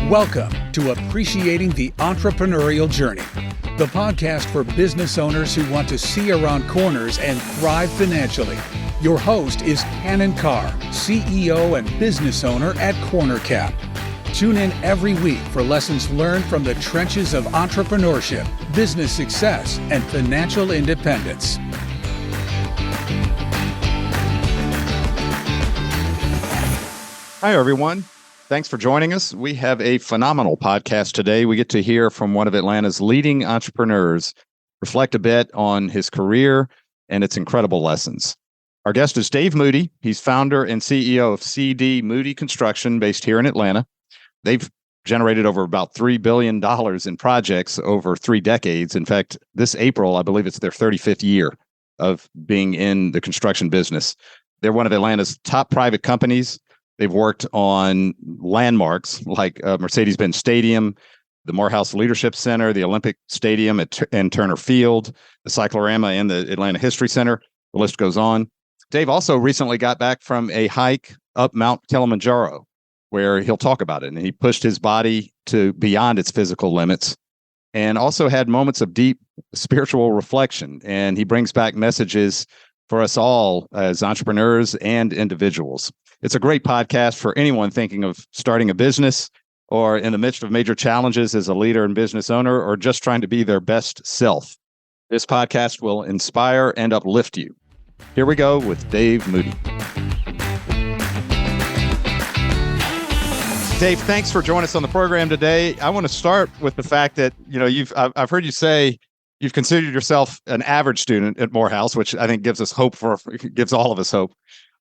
Welcome to Appreciating the Entrepreneurial Journey, the podcast for business owners who want to see around corners and thrive financially. Your host is Cannon Carr, CEO and business owner at CornerCap. Tune in every week for lessons learned from the trenches of entrepreneurship, business success, and financial independence. Hi, everyone. Thanks for joining us. We have a phenomenal podcast today. We get to hear from one of Atlanta's leading entrepreneurs, reflect a bit on his career and its incredible lessons. Our guest is Dave Moody. He's founder and CEO of C.D. Moody Construction based here in Atlanta. They've generated over about $3 billion in projects over 3 decades. In fact, this April, I believe it's their 35th year of being in the construction business. They're one of Atlanta's top private companies. They've worked on landmarks like Mercedes-Benz Stadium, the Morehouse Leadership Center, the Olympic Stadium and Turner Field, the Cyclorama and the Atlanta History Center. The list goes on. Dave also recently got back from a hike up Mount Kilimanjaro, where he'll talk about it. And he pushed his body to beyond its physical limits and also had moments of deep spiritual reflection. And he brings back messages for us all as entrepreneurs and individuals. It's a great podcast for anyone thinking of starting a business or in the midst of major challenges as a leader and business owner, or just trying to be their best self. This podcast will inspire and uplift you. Here we go with Dave Moody. Dave, thanks for joining us on the program today. I want to start with the fact that, I've heard you say you've considered yourself an average student at Morehouse, which I think gives all of us hope.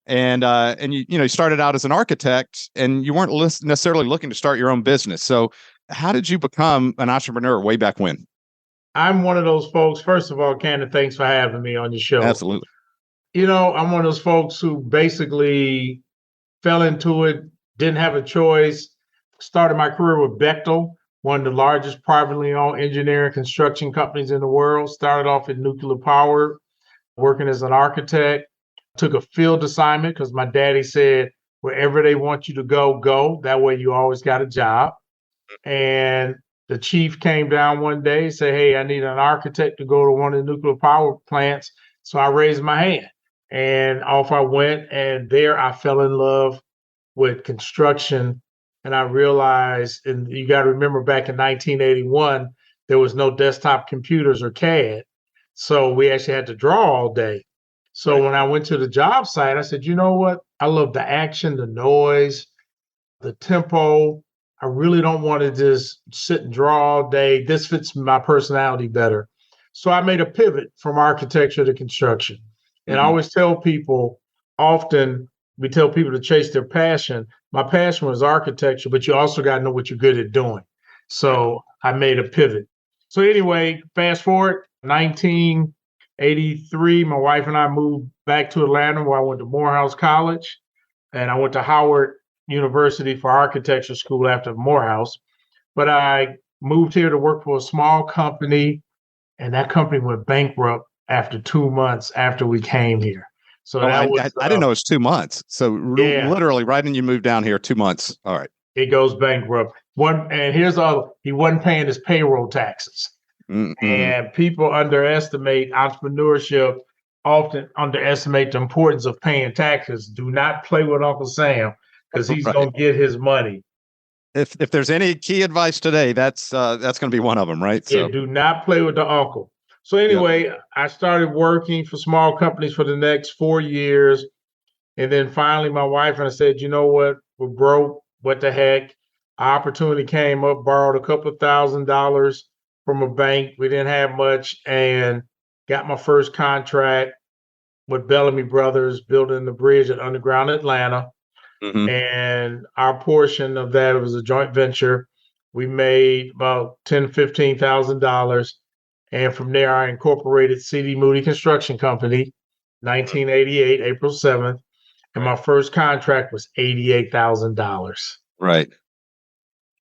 And you started out as an architect, and you weren't necessarily looking to start your own business. So how did you become an entrepreneur way back when? I'm one of those folks. First of all, Cannon, thanks for having me on your show. Absolutely. I'm one of those folks who basically fell into it, didn't have a choice, started my career with Bechtel, one of the largest privately owned engineering construction companies in the world. Started off in nuclear power, working as an architect. Took a field assignment because my daddy said, wherever they want you to go, go. That way you always got a job. And the chief came down one day and said, hey, I need an architect to go to one of the nuclear power plants. So I raised my hand and off I went. And there I fell in love with construction. And I realized, and you got to remember back in 1981, there was no desktop computers or CAD. So we actually had to draw all day. So when I went to the job site, I said, you know what? I love the action, the noise, the tempo. I really don't want to just sit and draw all day. This fits my personality better. So I made a pivot from architecture to construction. And I always tell people, often we tell people to chase their passion. My passion was architecture, but you also got to know what you're good at doing. So I made a pivot. So anyway, fast forward, 1983, my wife and I moved back to Atlanta, where I went to Morehouse College, and I went to Howard University for architecture school after Morehouse. But I moved here to work for a small company, and that company went bankrupt after 2 months after we came here. So I didn't know it was 2 months. So literally right when you moved down here, 2 months. All right. It goes bankrupt. He wasn't paying his payroll taxes. And people underestimate entrepreneurship, often underestimate the importance of paying taxes. Do not play with Uncle Sam because he's going to get his money. If there's any key advice today, that's going to be one of them, right? Yeah, do not play with the uncle. So anyway, I started working for small companies for the next 4 years. And then finally, my wife and I said, you know what? We're broke. What the heck? Opportunity came up, borrowed a couple of $1,000s from a bank. We didn't have much, and got my first contract with Bellamy Brothers building the bridge at Underground Atlanta. And our portion of that was a joint venture. We made about $10,000, $15,000. And from there, I incorporated C.D. Moody Construction Company, 1988, April 7th. And my first contract was $88,000. Right.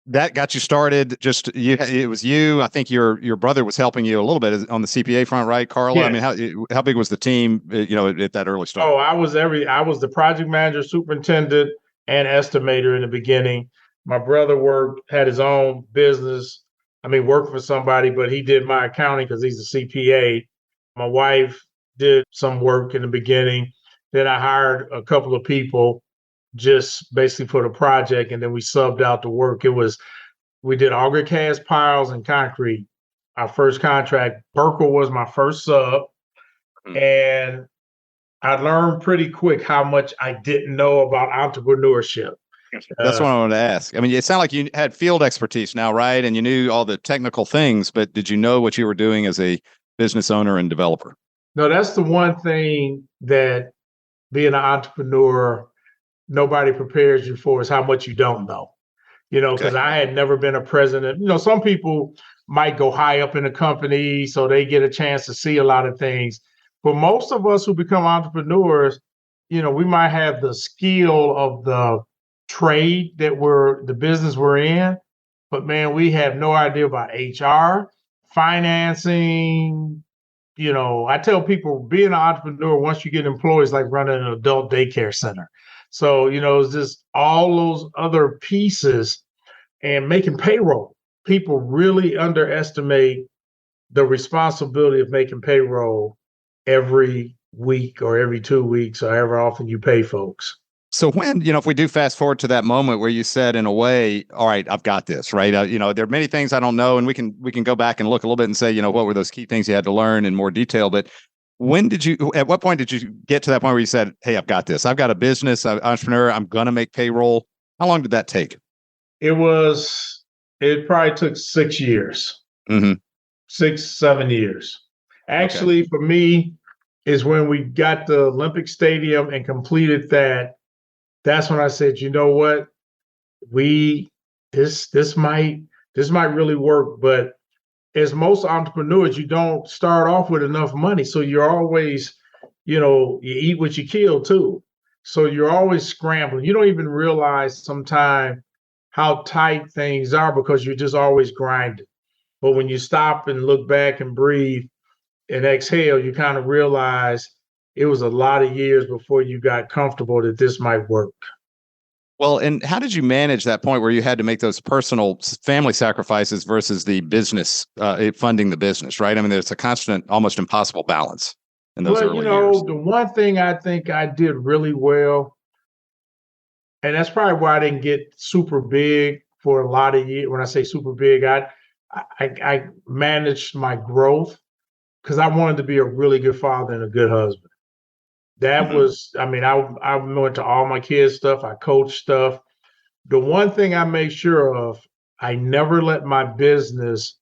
That got you started. It was you. I think your brother was helping you a little bit on the CPA front, right, Carla? Yeah. I mean, how big was the team? At that early start. I was the project manager, superintendent, and estimator in the beginning. My brother had his own business. I mean, worked for somebody, but he did my accounting because he's a CPA. My wife did some work in the beginning. Then I hired a couple of people just basically for the project, and then we subbed out the work. We did auger cast piles and concrete. Our first contract, Burkle was my first sub, and I learned pretty quick how much I didn't know about entrepreneurship. That's what I wanted to ask. I mean, it sounded like you had field expertise now, right? And you knew all the technical things, but did you know what you were doing as a business owner and developer? No, that's the one thing that being an entrepreneur, nobody prepares you for is how much you don't know. Because I had never been a president. Some people might go high up in a company, so they get a chance to see a lot of things. But most of us who become entrepreneurs, we might have the skill of the trade the business we're in, but man, we have no idea about HR, financing. I tell people being an entrepreneur, once you get employed, is like running an adult daycare center. So, it's just all those other pieces and making payroll. People really underestimate the responsibility of making payroll every week or every 2 weeks or however often you pay folks. So when, if we do fast forward to that moment where you said in a way, all right, I've got this, right? There are many things I don't know, and we can go back and look a little bit and say, what were those key things you had to learn in more detail? But at what point did you get to that point where you said, hey, I've got this, I've got a business, I'm an entrepreneur, I'm going to make payroll? How long did that take? It probably took 6 years, 6-7 years. Actually, for me, is when we got the Olympic Stadium and completed that. That's when I said, you know what, this might really work. But as most entrepreneurs, you don't start off with enough money. So you're always, you eat what you kill too. So you're always scrambling. You don't even realize sometimes how tight things are because you're just always grinding. But when you stop and look back and breathe and exhale, you kind of realize it was a lot of years before you got comfortable that this might work. Well, and how did you manage that point where you had to make those personal family sacrifices versus the business, funding the business, right? I mean, there's a constant, almost impossible balance in those early years. The one thing I think I did really well, and that's probably why I didn't get super big for a lot of years. When I say super big, I managed my growth because I wanted to be a really good father and a good husband. That was, I went to all my kids' stuff. I coached stuff. The one thing I made sure of, I never let my business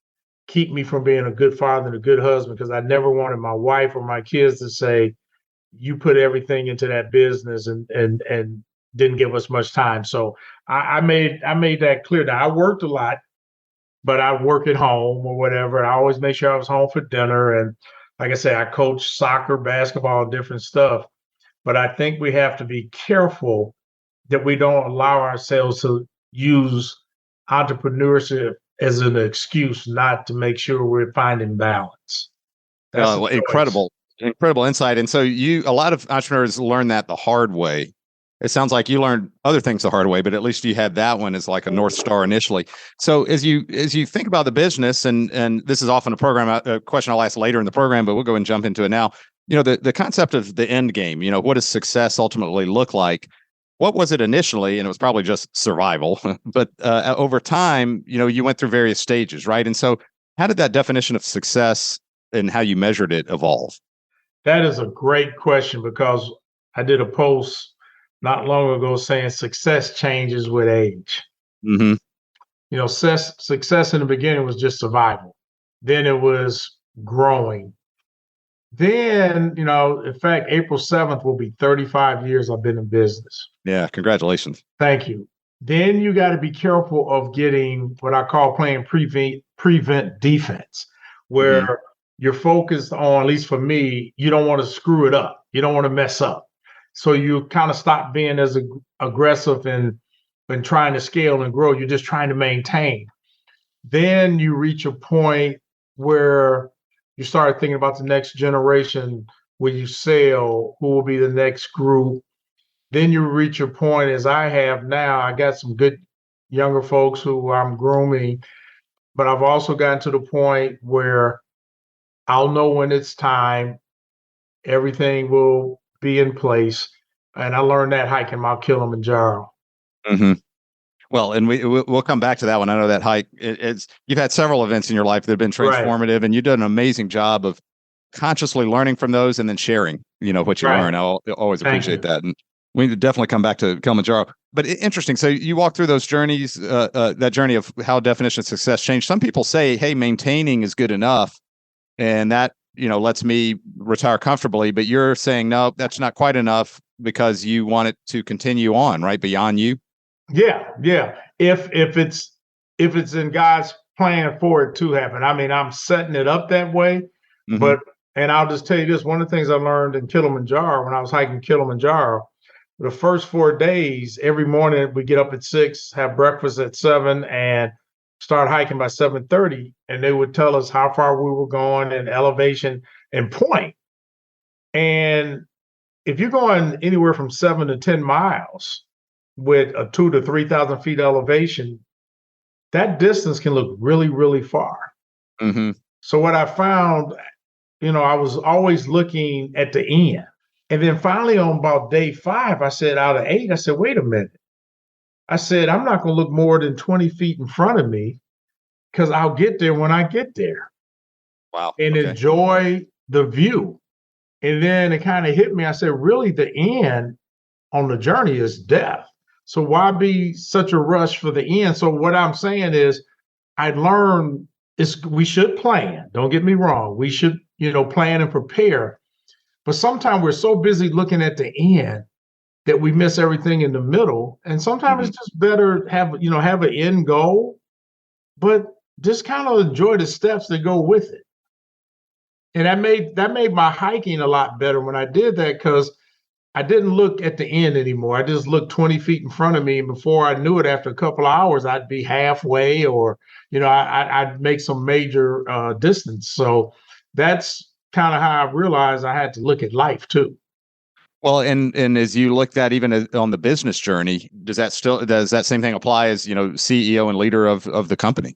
keep me from being a good father and a good husband, because I never wanted my wife or my kids to say, you put everything into that business and didn't give us much time. So I made that clear that I worked a lot, but I work at home or whatever. I always make sure I was home for dinner. And like I said, I coach soccer, basketball, different stuff. But I think we have to be careful that we don't allow ourselves to use entrepreneurship as an excuse not to make sure we're finding balance. Well, incredible insight. And so a lot of entrepreneurs learn that the hard way. It sounds like you learned other things the hard way, but at least you had that one as like a North Star initially. So as you think about the business, and this is often a question I'll ask later in the program, but we'll go and jump into it now. The concept of the end game, what does success ultimately look like? What was it initially? And it was probably just survival, but over time, you went through various stages, right? And so how did that definition of success and how you measured it evolve? That is a great question, because I did a post not long ago saying success changes with age. Success in the beginning was just survival. Then it was growing. Then, in fact, April 7th will be 35 years I've been in business. Yeah, congratulations. Thank you. Then you got to be careful of getting what I call playing prevent defense, where you're focused on, at least for me, you don't want to screw it up. You don't want to mess up. So you kind of stop being as aggressive and trying to scale and grow. You're just trying to maintain. Then you reach a point where you start thinking about the next generation. Will you sell? Who will be the next group? Then you reach a point, as I have now, I got some good younger folks who I'm grooming, but I've also gotten to the point where I'll know when it's time, everything will be in place. And I learned that hiking Mount Kilimanjaro. Hmm. Well, and we'll come back to that one. I know that hike. It's you've had several events in your life that have been Right, transformative, and you've done an amazing job of consciously learning from those and then sharing. What you right. learn. I always Thank appreciate you. that, and we need to definitely come back to Kilimanjaro. But interesting. So you walk through those journeys, that journey of how definition of success changed. Some people say, "Hey, maintaining is good enough," and that lets me retire comfortably. But you're saying no, that's not quite enough because you want it to continue on, right, beyond you. Yeah, yeah. If it's in God's plan for it to happen. I mean, I'm setting it up that way, Hmm. but and I'll just tell you this, one of the things I learned in Kilimanjaro when I was hiking Kilimanjaro, the first 4 days, every morning we get up at 6, have breakfast at 7, and start hiking by 7:30. And they would tell us how far we were going and elevation and point. And if you're going anywhere from 7 to 10 miles with a 2 to 3,000 feet elevation, that distance can look really, really far. Hmm. So what I found, I was always looking at the end. And then finally on about day 5, I said out of 8, I said, wait a minute. I said, I'm not going to look more than 20 feet in front of me because I'll get there when I get there Wow. and Okay. enjoy the view. And then it kind of hit me. I said, really, the end on the journey is death. So why be such a rush for the end? So what I'm saying is I learned is we should plan. Don't get me wrong. We should, plan and prepare. But sometimes we're so busy looking at the end that we miss everything in the middle. And sometimes Hmm. it's just better have an end goal, but just kind of enjoy the steps that go with it. And that made my hiking a lot better when I did that because I didn't look at the end anymore. I just looked 20 feet in front of me. And before I knew it, after a couple of hours, I'd be halfway or, I'd make some major distance. So that's kind of how I realized I had to look at life too. Well, and as you look at even on the business journey, does that same thing apply as CEO and leader of the company?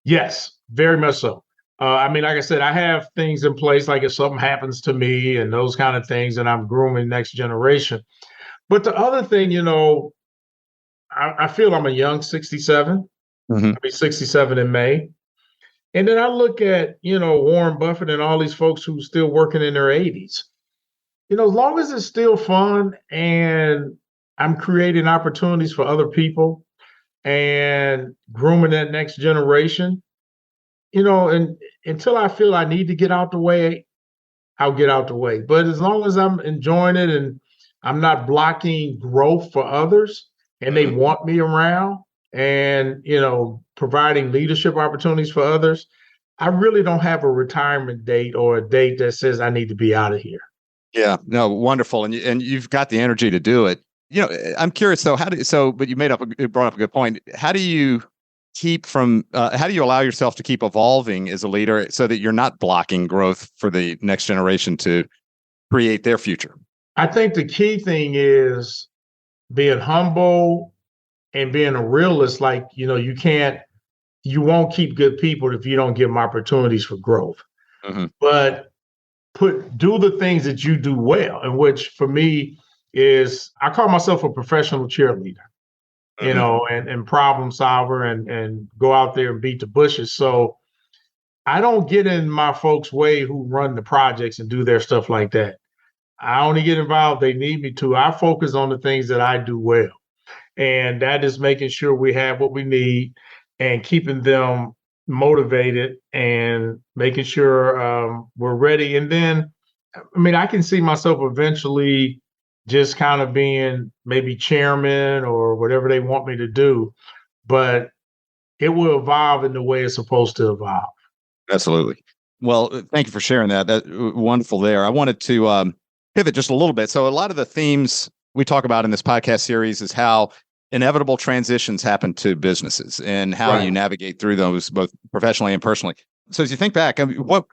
Yes, very much so. I mean, like I said, I have things in place, like if something happens to me and those kind of things, and I'm grooming next generation. But the other thing, I feel I'm a young 67. Hmm. I'll be 67 in May. And then I look at, Warren Buffett and all these folks who still working in their 80s. As long as it's still fun and I'm creating opportunities for other people and grooming that next generation, and until I feel I need to get out the way, I'll get out the way. But as long as I'm enjoying it and I'm not blocking growth for others and they Hmm. want me around and, providing leadership opportunities for others, I really don't have a retirement date or a date that says I need to be out of here. Yeah, no, wonderful, and you've got the energy to do it. I'm curious though. But you brought up a good point. How do you how do you allow yourself to keep evolving as a leader so that you're not blocking growth for the next generation to create their future? I think the key thing is being humble and being a realist. Like, you won't keep good people if you don't give them opportunities for growth. Hmm. But do the things that you do well, and which for me is I call myself a professional cheerleader, Hmm. and problem solver and go out there and beat the bushes. So I don't get in my folks' way who run the projects and do their stuff like that. I only get involved they need me to. I focus on the things that I do well. And that is making sure we have what we need and keeping them motivated and making sure we're ready. And then, I mean, I can see myself eventually just kind of being maybe chairman or whatever they want me to do, but it will evolve in the way it's supposed to evolve. Absolutely. Well, thank you for sharing that. That wonderful there. I wanted to pivot just a little bit. So a lot of the themes we talk about in this podcast series is how inevitable transitions happen to businesses and how you Right. navigate through those both professionally and personally. So as you think back, I mean, what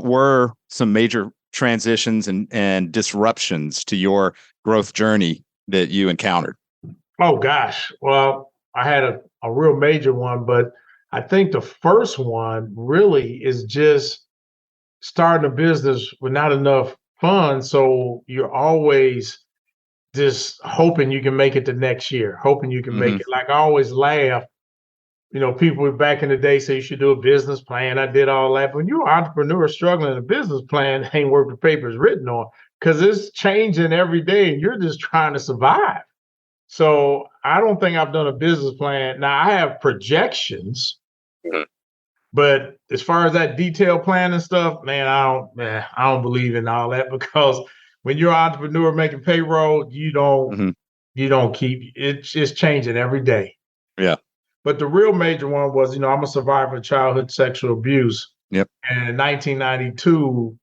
were some major transitions and disruptions to your growth journey that you encountered? Oh gosh. Well, I had a real major one, but I think the first one really is just starting a business with not enough funds. So you're always just hoping you can make it the next year, hoping you can make it. Like I always laugh, people back in the day say you should do a business plan. I did all that. But when you're an entrepreneur struggling, a business plan ain't worth the paper it's written on because it's changing every day and you're just trying to survive. So I don't think I've done a business plan. Now I have projections, but as far as that detailed plan and stuff, man, I don't believe in all that because when you're an entrepreneur making payroll, you don't keep it's just changing every day. Yeah. But the real major one was, I'm a survivor of childhood sexual abuse. Yep. And in 1992,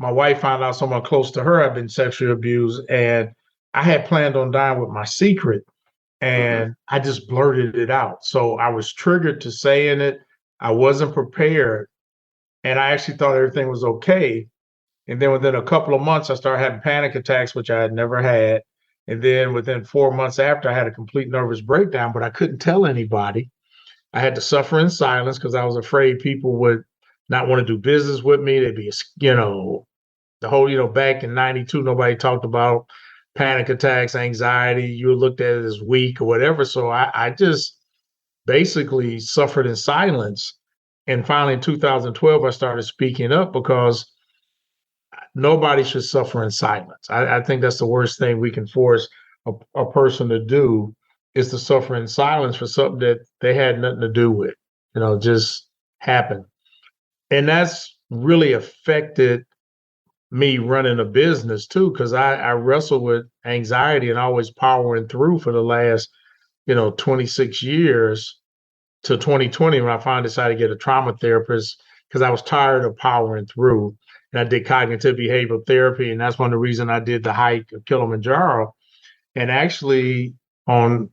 my wife found out someone close to her had been sexually abused, and I had planned on dying with my secret, and I just blurted it out. So I was triggered to saying it. I wasn't prepared, and I actually thought everything was okay. And then within a couple of months, I started having panic attacks, which I had never had. And then within 4 months after, I had a complete nervous breakdown, but I couldn't tell anybody. I had to suffer in silence because I was afraid people would not want to do business with me. They'd be, the whole, back in 92, nobody talked about panic attacks, anxiety. You were looked at as weak or whatever. So I just basically suffered in silence. And finally, in 2012, I started speaking up because nobody should suffer in silence. I think that's the worst thing we can force a person to do is to suffer in silence for something that they had nothing to do with, just happened. And that's really affected me running a business too, because I wrestle with anxiety and always powering through for the last, 26 years to 2020 when I finally decided to get a trauma therapist because I was tired of powering through. And I did cognitive behavioral therapy. And that's one of the reasons I did the hike of Kilimanjaro. And actually, when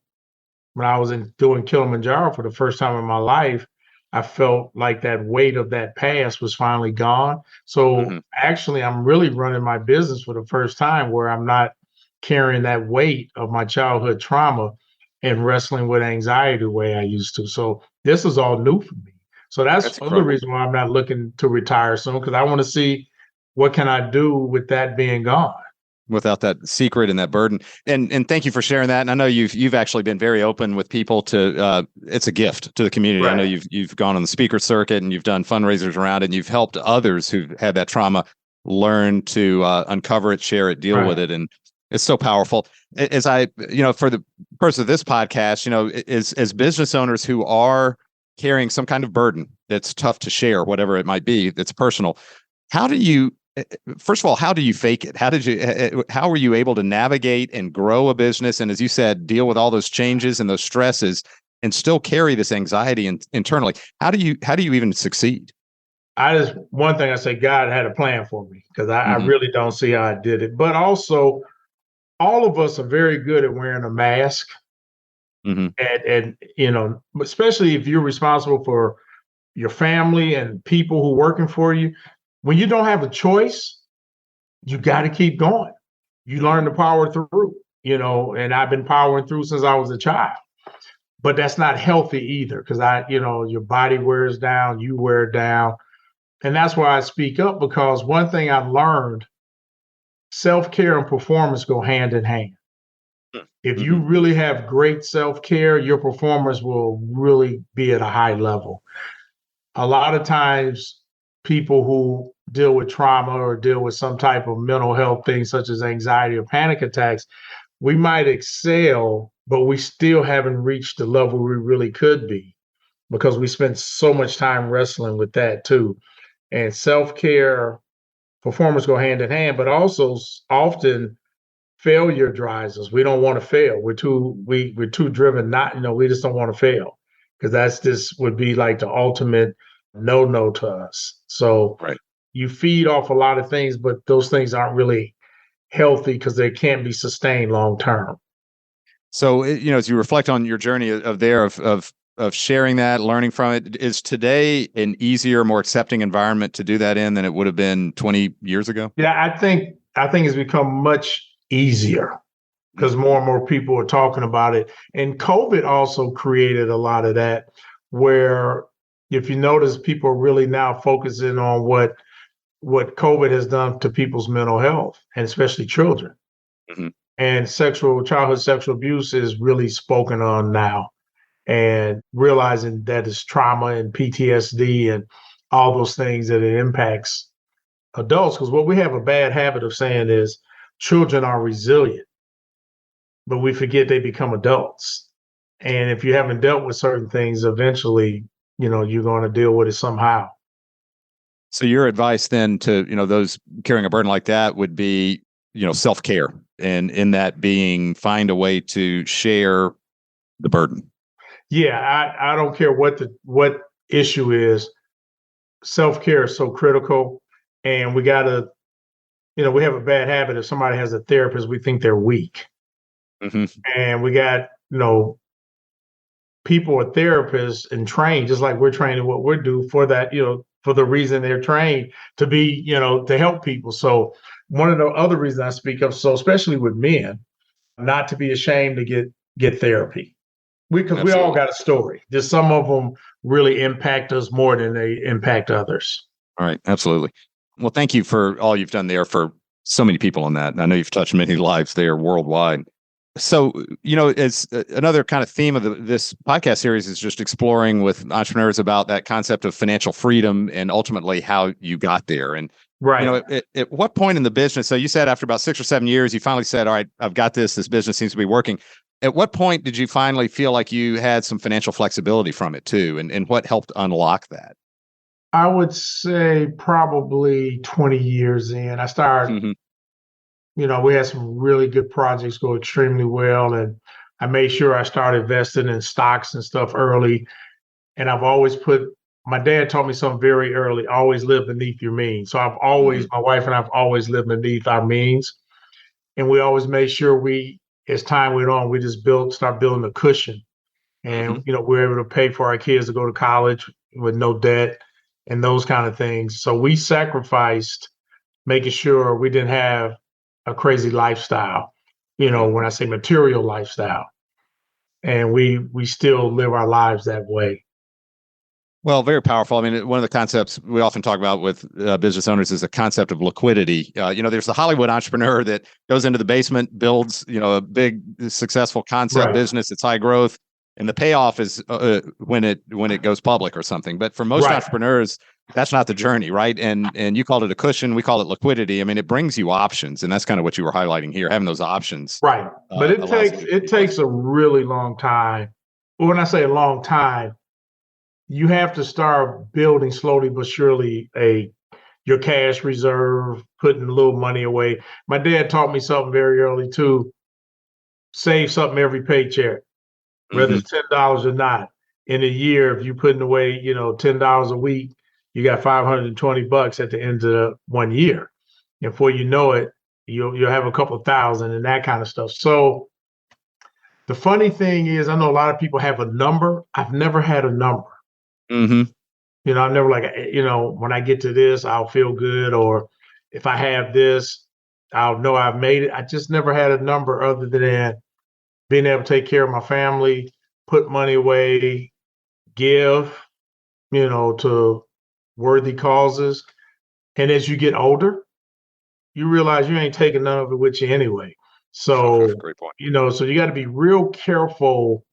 I was doing Kilimanjaro for the first time in my life, I felt like that weight of that past was finally gone. So actually, I'm really running my business for the first time where I'm not carrying that weight of my childhood trauma and wrestling with anxiety the way I used to. So this is all new for me. So that's another reason why I'm not looking to retire soon, because I want to see what can I do with that being gone. Without that secret and that burden. And thank you for sharing that. And I know you've actually been very open with people to it's a gift to the community. Right. I know you've gone on the speaker circuit and you've done fundraisers around it and you've helped others who've had that trauma learn to uncover it, share it, deal with it. And it's so powerful. As I, for the purpose of this podcast, as business owners who are carrying some kind of burden that's tough to share, whatever it might be, that's personal, first of all, how do you fake it? How were you able to navigate and grow a business? And as you said, deal with all those changes and those stresses and still carry this anxiety internally. How do you even succeed? One thing I say, God had a plan for me because I really don't see how I did it. But also, all of us are very good at wearing a mask. And especially if you're responsible for your family and people who are working for you, when you don't have a choice, you got to keep going. You learn to power through, and I've been powering through since I was a child. But that's not healthy either because your body wears down, you wear down. And that's why I speak up, because one thing I've learned, self-care and performance go hand in hand. If you really have great self-care, your performance will really be at a high level. A lot of times, people who deal with trauma or deal with some type of mental health thing, such as anxiety or panic attacks, we might excel, but we still haven't reached the level we really could be because we spend so much time wrestling with that too. And self-care, performance go hand in hand, but also often failure drives us. We don't want to fail. We're too driven we just don't want to fail because this would be like the ultimate no to us. So you feed off a lot of things, but those things aren't really healthy because they can't be sustained long term. So, as you reflect on your journey of sharing that, learning from it, is today an easier, more accepting environment to do that in than it would have been 20 years ago? Yeah, I think it's become much easier. because more and more people are talking about it. And COVID also created a lot of that, where if you notice, people are really now focusing on what COVID has done to people's mental health, and especially children. Mm-hmm. And childhood sexual abuse is really spoken on now, and realizing that it's trauma and PTSD and all those things that it impacts adults. Because what we have a bad habit of saying is children are resilient, but we forget they become adults. And if you haven't dealt with certain things, eventually, you're going to deal with it somehow. So your advice then to, those carrying a burden like that would be, self-care, and in that being, find a way to share the burden. Yeah, I don't care what issue is. Self-care is so critical, and we got to, we have a bad habit. If somebody has a therapist, we think they're weak. Mm-hmm. And we got, people are therapists and trained, just like we're trained in what we do for that, for the reason they're trained to be, to help people. So one of the other reasons I speak up, so especially with men, not to be ashamed to get therapy. Because we all got a story. Just some of them really impact us more than they impact others. All right. Absolutely. Well, thank you for all you've done there for so many people on that. And I know you've touched many lives there worldwide. So, it's another kind of theme of this podcast series is just exploring with entrepreneurs about that concept of financial freedom and ultimately how you got there. And, right. At what point in the business, so you said after about 6 or 7 years, you finally said, all right, I've got this business seems to be working. At what point did you finally feel like you had some financial flexibility from it too? And what helped unlock that? I would say probably 20 years in. I started, Mm-hmm. We had some really good projects go extremely well. And I made sure I started investing in stocks and stuff early. And I've always my dad taught me something very early, always live beneath your means. So I've always, my wife and I've always lived beneath our means. And we always made sure as time went on, we just start building a cushion. And, we're able to pay for our kids to go to college with no debt and those kind of things. So we sacrificed making sure we didn't have a crazy lifestyle, when I say material lifestyle. And we still live our lives that way. Well, very powerful. I mean, one of the concepts we often talk about with business owners is the concept of liquidity. There's the Hollywood entrepreneur that goes into the basement, builds, a big successful concept business. It's high growth, and the payoff is when it goes public or something. But for most entrepreneurs, that's not the journey, right? And you called it a cushion. We call it liquidity. I mean, it brings you options, and that's kind of what you were highlighting here, having those options. Right. But it takes a really long time. When I say a long time, you have to start building slowly but surely your cash reserve, putting a little money away. My dad taught me something very early too. Save something every paycheck, whether it's $10 or not. In a year, if you're putting away, $10 a week, you got $520 at the end of the 1 year. And before you know it, you'll have a couple thousand and that kind of stuff. So the funny thing is, I know a lot of people have a number. I've never had a number. Mm-hmm. I'm never like, when I get to this, I'll feel good. Or if I have this, I'll know I've made it. I just never had a number other than being able to take care of my family, put money away, give, to worthy causes. And as you get older, you realize you ain't taking none of it with you anyway. So, great point. So you got to be real careful.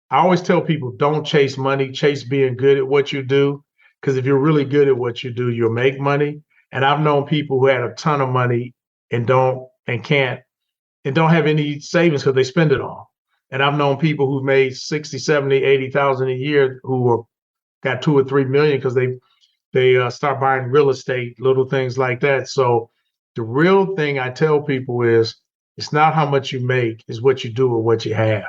I always tell people, don't chase money, chase being good at what you do. Because if you're really good at what you do, you'll make money. And I've known people who had a ton of money and don't have any savings because they spend it all. And I've known people who've made 60, 70, 80,000 a year who got 2 or 3 million because they start buying real estate, little things like that. So the real thing I tell people is it's not how much you make, it's what you do with what you have.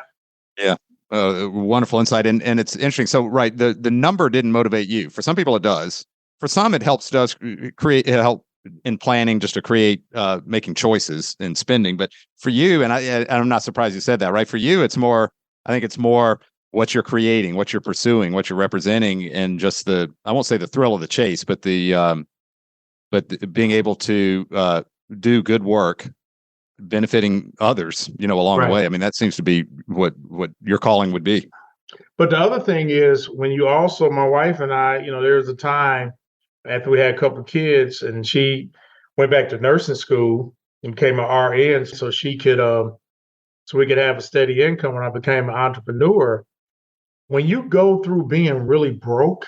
Yeah. Wonderful insight. And it's interesting. So, right, the number didn't motivate you. For some people, it does. For some, it help in planning just to create making choices and spending. But for you, and I'm not surprised you said that, right? For you, I think it's more what you're creating, what you're pursuing, what you're representing, and just I won't say the thrill of the chase, but being able to do good work benefiting others, along the Right. way. I mean, that seems to be what your calling would be. But the other thing is when you also, my wife and I, there was a time after we had a couple of kids and she went back to nursing school and became an RN so so we could have a steady income when I became an entrepreneur. When you go through being really broke,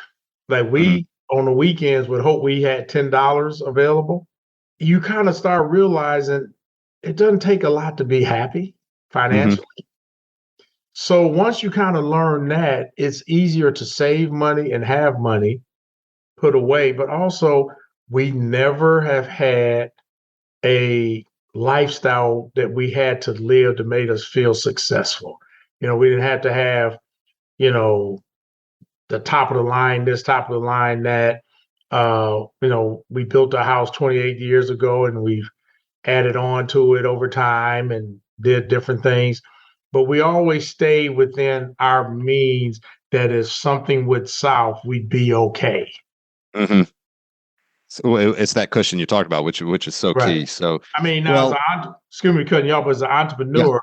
like we on the weekends would hope we had $10 available, you kind of start realizing it doesn't take a lot to be happy Mm-hmm. financially. So once you kind of learn that, it's easier to save money and have money put away. But also, we never have had a lifestyle that we had to live to make us feel successful. We didn't have to have, you know, the top of the line, this top of the line, that. We built a house 28 years ago and we've added on to it over time and did different things. But we always stay within our means that if something would south, we'd be okay. Mm-hmm. So it's that cushion you talked about, which is so Right. key. So, I mean, now, excuse me cutting you off, but as an entrepreneur,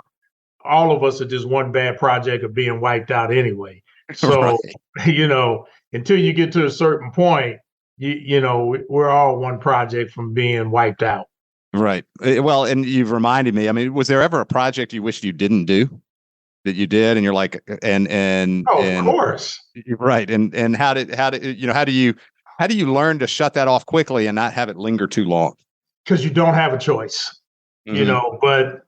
all of us are just one bad project of being wiped out anyway. So, right. Until you get to a certain point, we're all one project from being wiped out. Right. Well, and you've reminded me, I mean, was there ever a project you wished you didn't do that you did? And you're like, Of course. right. And how do you learn to shut that off quickly and not have it linger too long? Because you don't have a choice, but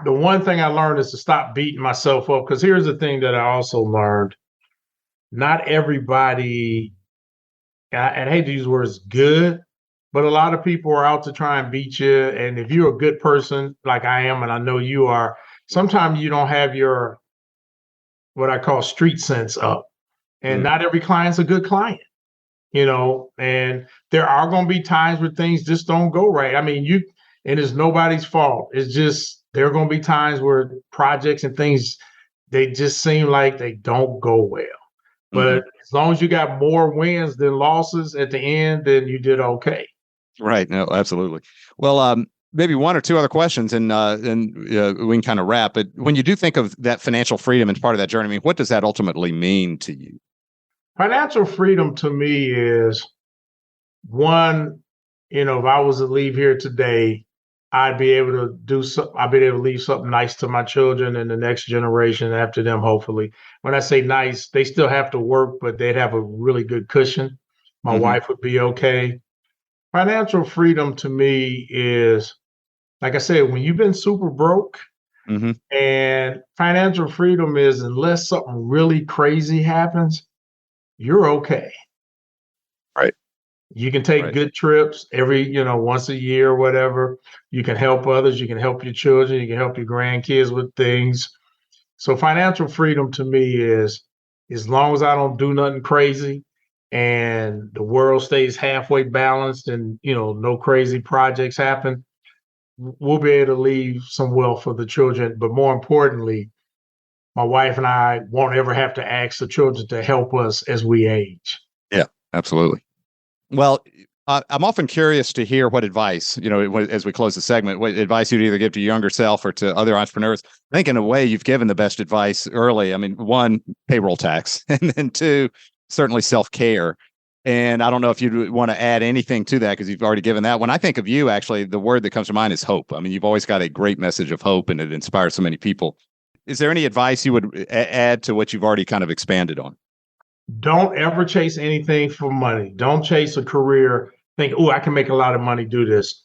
the one thing I learned is to stop beating myself up. Because here's the thing that I also learned. Not everybody, and I hate to use words good, but a lot of people are out to try and beat you. And if you're a good person like I am, and I know you are, sometimes you don't have your, what I call street sense up. And not every client's a good client, and there are going to be times where things just don't go right. I mean, and it's nobody's fault. It's just, there are going to be times where projects and things, they just seem like they don't go well. But as long as you got more wins than losses at the end, then you did okay. Right. No, absolutely. Well, maybe one or two other questions, and we can kind of wrap. But when you do think of that financial freedom as part of that journey, I mean, what does that ultimately mean to you? Financial freedom to me is one, if I was to leave here today, I'd be able to leave something nice to my children and the next generation after them, hopefully. When I say nice, they still have to work, but they'd have a really good cushion. My wife would be okay. Financial freedom to me is, like I said, when you've been super broke, and financial freedom is, unless something really crazy happens, you're okay. Right. You can take good trips once a year or whatever. You can help others. You can help your children. You can help your grandkids with things. So financial freedom to me is, as long as I don't do nothing crazy and the world stays halfway balanced and, no crazy projects happen, we'll be able to leave some wealth for the children. But more importantly, my wife and I won't ever have to ask the children to help us as we age. Yeah, absolutely. Well, I'm often curious to hear what advice, as we close the segment, what advice you'd either give to your younger self or to other entrepreneurs. I think in a way you've given the best advice early. I mean, one, payroll tax, and then two, certainly self-care. And I don't know if you'd want to add anything to that because you've already given that. When I think of you, actually, the word that comes to mind is hope. I mean, you've always got a great message of hope and it inspires so many people. Is there any advice you would add to what you've already kind of expanded on? Don't ever chase anything for money. Don't chase a career. Think, oh, I can make a lot of money, do this.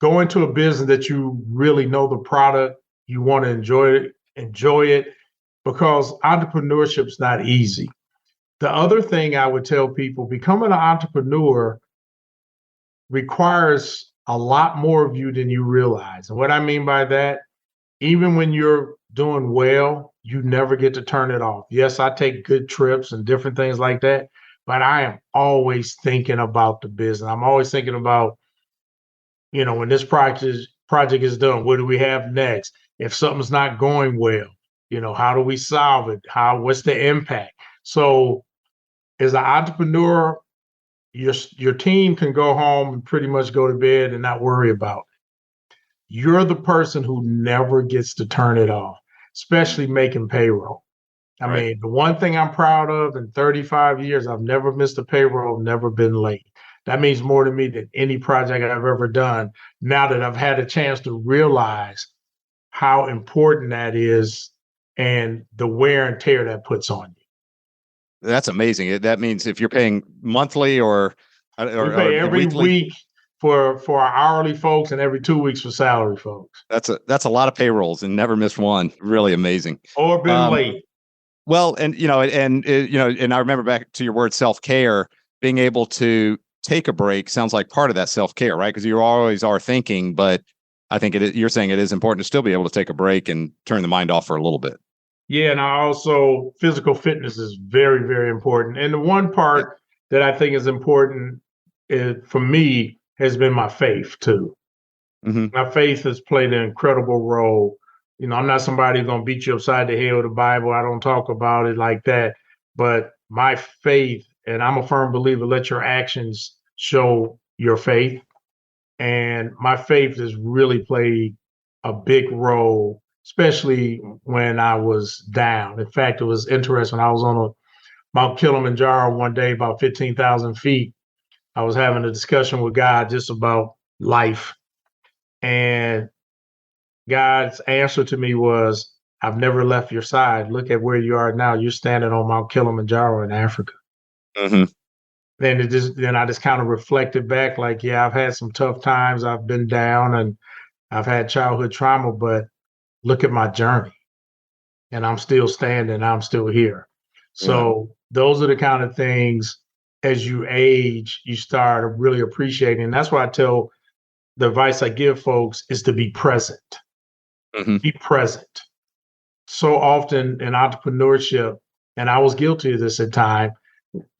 Go into a business that you really know the product, you want to enjoy it, because entrepreneurship is not easy. The other thing I would tell people, becoming an entrepreneur requires a lot more of you than you realize. And what I mean by that, even when you're doing well, you never get to turn it off. Yes, I take good trips and different things like that, but I am always thinking about the business. I'm always thinking about, when this project is done, what do we have next? If something's not going well, how do we solve it? What's the impact? So as an entrepreneur, your team can go home and pretty much go to bed and not worry about it. you're the person who never gets to turn it off, especially making payroll. I Right. mean, the one thing I'm proud of in 35 years, I've never missed a payroll, never been late. That means more to me than any project I've ever done, now that I've had a chance to realize how important that is and the wear and tear that puts on you. That's amazing. That means if you're paying monthly or We pay every weekly, week for our hourly folks and every 2 weeks for salary folks. that's a lot of payrolls and never missed one. Really amazing. Or been late. Well, and and I remember back to your word self-care, being able to take a break sounds like part of that self-care, right? Because you always are thinking, but I think you're saying it is important to still be able to take a break and turn the mind off for a little bit. Yeah, and also physical fitness is very, very important. And the one part that I think is important for me has been my faith too. Mm-hmm. My faith has played an incredible role. I'm not somebody who's gonna beat you upside the head with the Bible. I don't talk about it like that. But my faith, and I'm a firm believer, let your actions show your faith. And my faith has really played a big role, especially when I was down. In fact, it was interesting. I was on a Mount Kilimanjaro one day, about 15,000 feet. I was having a discussion with God just about life. And God's answer to me was, I've never left your side. Look at where you are now. You're standing on Mount Kilimanjaro in Africa. Mm-hmm. Then I just kind of reflected back, like, yeah, I've had some tough times. I've been down and I've had childhood trauma, but look at my journey. And I'm still standing. I'm still here. So those are the kind of things, as you age, you start really appreciating. And that's why I tell the advice I give folks is to be present. Mm-hmm. Be present. So often in entrepreneurship, and I was guilty of this at times,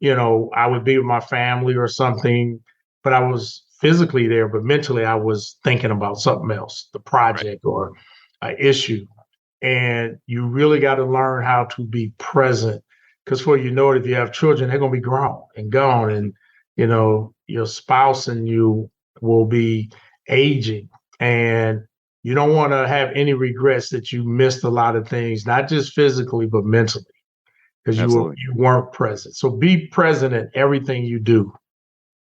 I would be with my family or something, but I was physically there, but mentally I was thinking about something else, the project or an issue. And you really got to learn how to be present, because before you know it, if you have children, they're going to be grown and gone. And, your spouse and you will be aging, and you don't want to have any regrets that you missed a lot of things, not just physically, but mentally, because you weren't present. So be present in everything you do.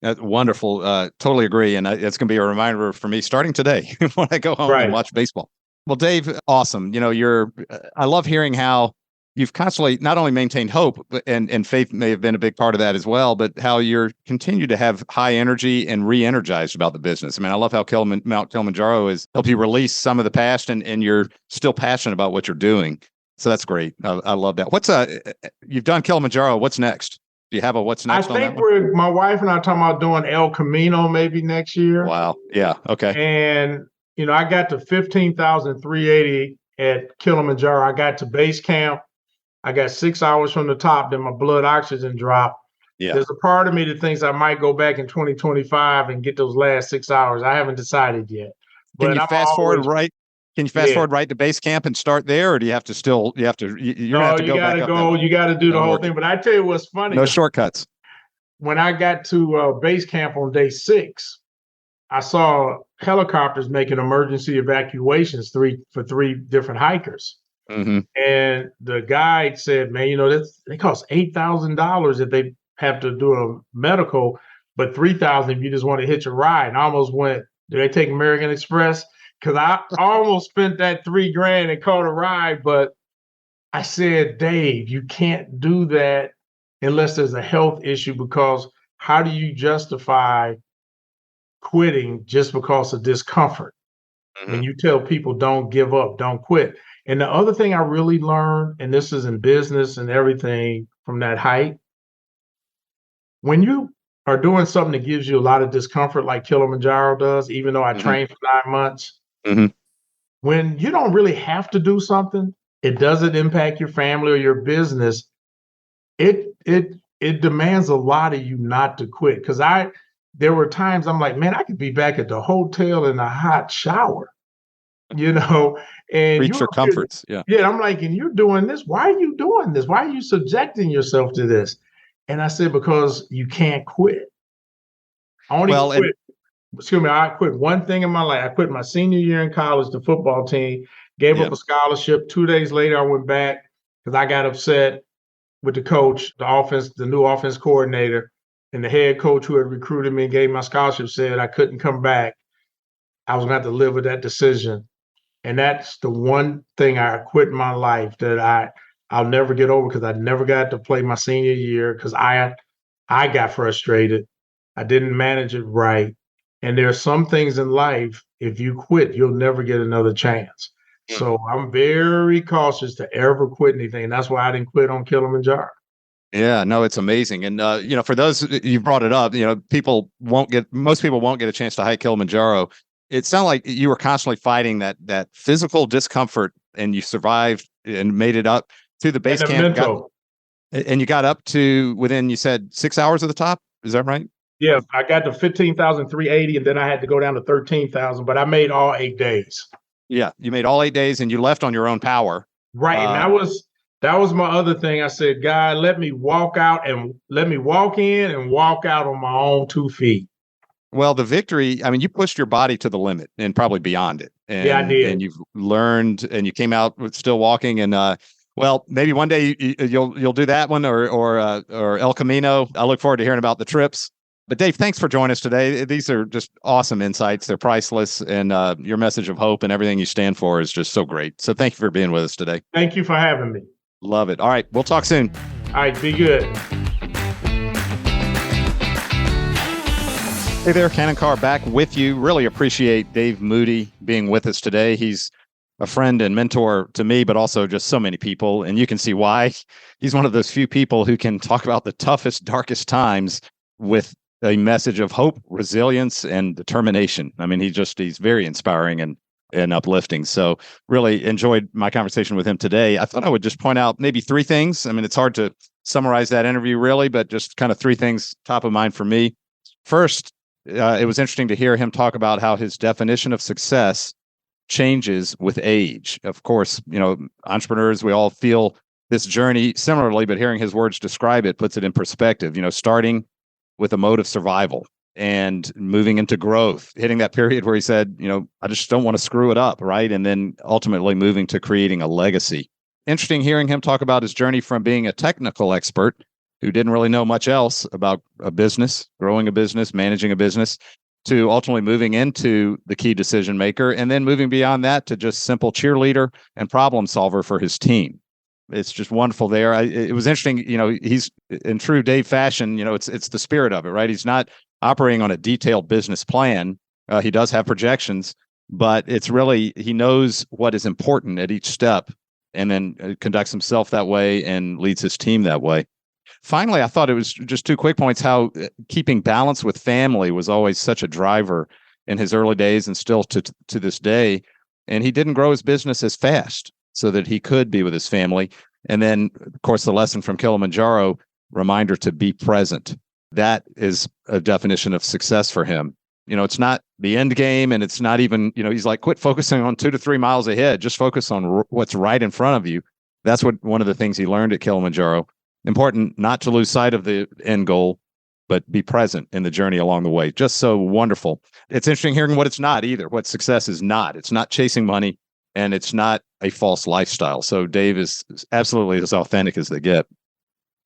That's wonderful. Totally agree. And it's going to be a reminder for me starting today when I go home and watch baseball. Well, Dave, awesome. I love hearing how you've constantly not only maintained hope, but and faith may have been a big part of that as well, but how you're continue to have high energy and re-energized about the business. I mean, I love how Mount Kilimanjaro has helped you release some of the past, and you're still passionate about what you're doing. So that's great. I love that. You've done Kilimanjaro. What's next? Do you have a what's next? I think my wife and I are talking about doing El Camino maybe next year. Wow. Yeah. Okay. And, I got to 15,380 at Kilimanjaro. I got to base camp. I got 6 hours from the top, then my blood oxygen dropped. Yeah. There's a part of me that thinks I might go back in 2025 and get those last 6 hours. I haven't decided yet. Can you fast forward right to base camp and start there, or do you have to you're gonna have to go back up? You got to do the whole thing. But I tell you what's funny. No shortcuts. When I got to base camp on day 6, I saw helicopters making emergency evacuations for 3 different hikers. Mm-hmm. And the guide said, man, they cost $8,000 if they have to do a medical, but $3,000 if you just want to hitch a ride. And I almost went, do they take American Express? Because I almost spent that $3,000 and caught a ride. But I said, Dave, you can't do that unless there's a health issue, because how do you justify quitting just because of discomfort? Mm-hmm. When you tell people don't give up, don't quit. And the other thing I really learned, and this is in business and everything from that height, when you are doing something that gives you a lot of discomfort like Kilimanjaro does, even though I trained for 9 months, when you don't really have to do something, it doesn't impact your family or your business, it demands a lot of you not to quit. Because there were times I'm like, man, I could be back at the hotel in a hot shower. And reach for comforts. Yeah. I'm like, and you're doing this. Why are you doing this? Why are you subjecting yourself to this? And I said, because you can't quit. I only quit I quit one thing in my life. I quit my senior year in college, the football team, gave up Yep. a scholarship. 2 days later, I went back because I got upset with the coach, the new offense coordinator, and the head coach who had recruited me and gave my scholarship said I couldn't come back. I was going to have to live with that decision. And that's the one thing I quit in my life that I'll never get over because I never got to play my senior year because I got frustrated. I didn't manage it right. And there are some things in life, if you quit, you'll never get another chance. So I'm very cautious to ever quit anything. That's why I didn't quit on Kilimanjaro. Yeah, no, it's amazing. And, for those, you brought it up, most people won't get a chance to hike Kilimanjaro. It sounded like you were constantly fighting that physical discomfort, and you survived and made it up to the base camp. And you got up to within, you said, 6 hours of the top. Is that right? Yeah, I got to 15,380, and then I had to go down to 13,000, but I made all 8 days. Yeah, you made all 8 days, and you left on your own power. Right, and that was my other thing. I said, God, let me walk in and walk out on my own 2 feet. Well, the victory, I mean, you pushed your body to the limit and probably beyond it. And, yeah, I did. And you've learned, and you came out with still walking. And well, maybe one day you'll do that one or El Camino. I look forward to hearing about the trips. But Dave, thanks for joining us today. These are just awesome insights. They're priceless, and your message of hope and everything you stand for is just so great. So thank you for being with us today. Thank you for having me. Love it. All right, we'll talk soon. All right, be good. Hey there, Ken and Carr back with you. Really appreciate Dave Moody being with us today. He's a friend and mentor to me, but also just so many people. And you can see why. He's one of those few people who can talk about the toughest, darkest times with a message of hope, resilience, and determination. I mean, he's very inspiring and uplifting. So really enjoyed my conversation with him today. I thought I would just point out maybe 3 things. I mean, it's hard to summarize that interview really, but just kind of 3 things top of mind for me. First, it was interesting to hear him talk about how his definition of success changes with age. Of course, entrepreneurs, we all feel this journey similarly, but hearing his words describe it puts it in perspective, starting with a mode of survival and moving into growth, hitting that period where he said, I just don't want to screw it up, right? And then ultimately moving to creating a legacy. Interesting hearing him talk about his journey from being a technical expert who didn't really know much else about a business, growing a business, managing a business, to ultimately moving into the key decision maker, and then moving beyond that to just simple cheerleader and problem solver for his team. It's just wonderful there. It was interesting, he's in true Dave fashion, it's the spirit of it, right? He's not operating on a detailed business plan. He does have projections, but it's really, he knows what is important at each step and then conducts himself that way and leads his team that way. Finally, I thought it was just 2 quick points, how keeping balance with family was always such a driver in his early days and still to this day. And he didn't grow his business as fast so that he could be with his family. And then, of course, the lesson from Kilimanjaro, reminder to be present. That is a definition of success for him. It's not the end game, and it's not even, he's like, quit focusing on 2 to 3 miles ahead. Just focus on what's right in front of you. That's one of the things he learned at Kilimanjaro. Important not to lose sight of the end goal, but be present in the journey along the way. Just so wonderful. It's interesting hearing what it's not either, what success is not. It's not chasing money, and it's not a false lifestyle. So Dave is absolutely as authentic as they get.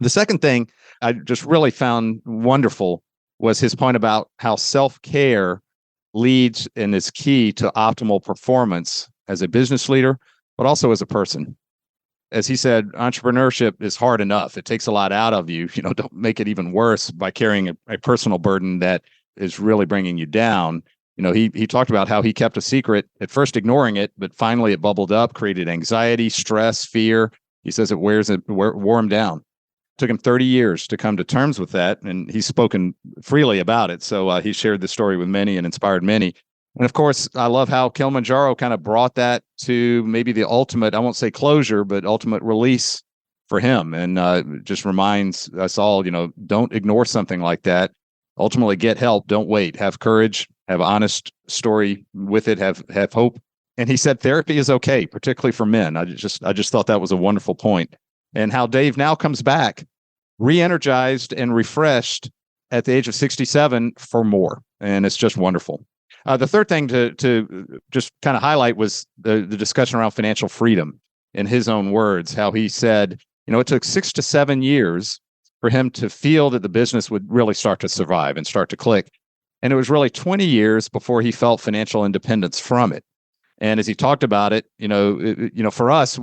The second thing I just really found wonderful was his point about how self-care leads and is key to optimal performance as a business leader, but also as a person. As he said, entrepreneurship is hard enough. It takes a lot out of you. Don't make it even worse by carrying a personal burden that is really bringing you down. He talked about how he kept a secret, at first ignoring it, but finally it bubbled up, created anxiety, stress, fear. He says it wore him down. It took him 30 years to come to terms with that, and he's spoken freely about it. So he shared the story with many and inspired many. And of course, I love how Kilimanjaro kind of brought that to maybe the ultimate, I won't say closure, but ultimate release for him. And just reminds us all, don't ignore something like that. Ultimately, get help. Don't wait. Have courage. Have honest story with it. Have hope. And he said therapy is okay, particularly for men. I just thought that was a wonderful point. And how Dave now comes back re-energized and refreshed at the age of 67 for more. and it's just wonderful. The third thing to just kind of highlight was the discussion around financial freedom. In his own words, how he said, it took 6 to 7 years for him to feel that the business would really start to survive and start to click. And it was really 20 years before he felt financial independence from it. And as he talked about it, for us,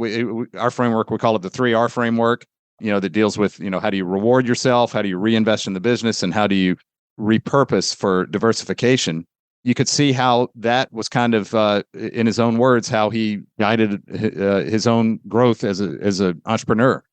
our framework, we call it the 3R framework, that deals with, how do you reward yourself? How do you reinvest in the business? And how do you repurpose for diversification? You could see how that was kind of, in his own words, how he guided his own growth as an entrepreneur.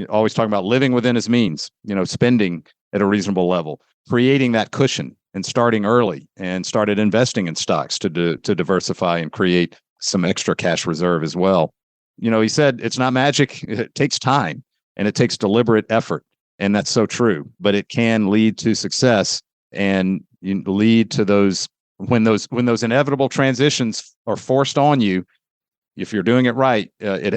Always talking about living within his means, spending at a reasonable level, creating that cushion and starting early, and started investing in stocks to diversify and create some extra cash reserve as well. He said it's not magic. It takes time and it takes deliberate effort. And that's so true, but it can lead to success and lead to those, when those inevitable transitions are forced on you. If you're doing it right,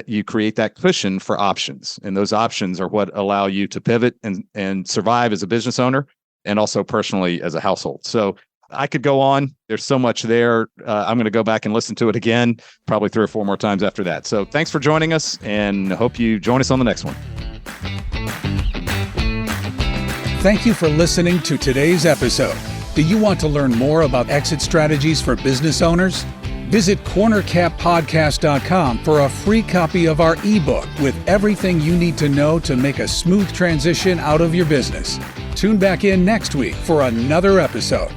you create that cushion for options, and those options are what allow you to pivot and survive as a business owner, and also personally as a household. So I could go on. There's so much there. I'm going to go back and listen to it again, probably 3 or 4 more times after that. So thanks for joining us, and hope you join us on the next one. Thank you for listening to today's episode. Do you want to learn more about exit strategies for business owners? Visit cornercappodcast.com for a free copy of our ebook with everything you need to know to make a smooth transition out of your business. Tune back in next week for another episode.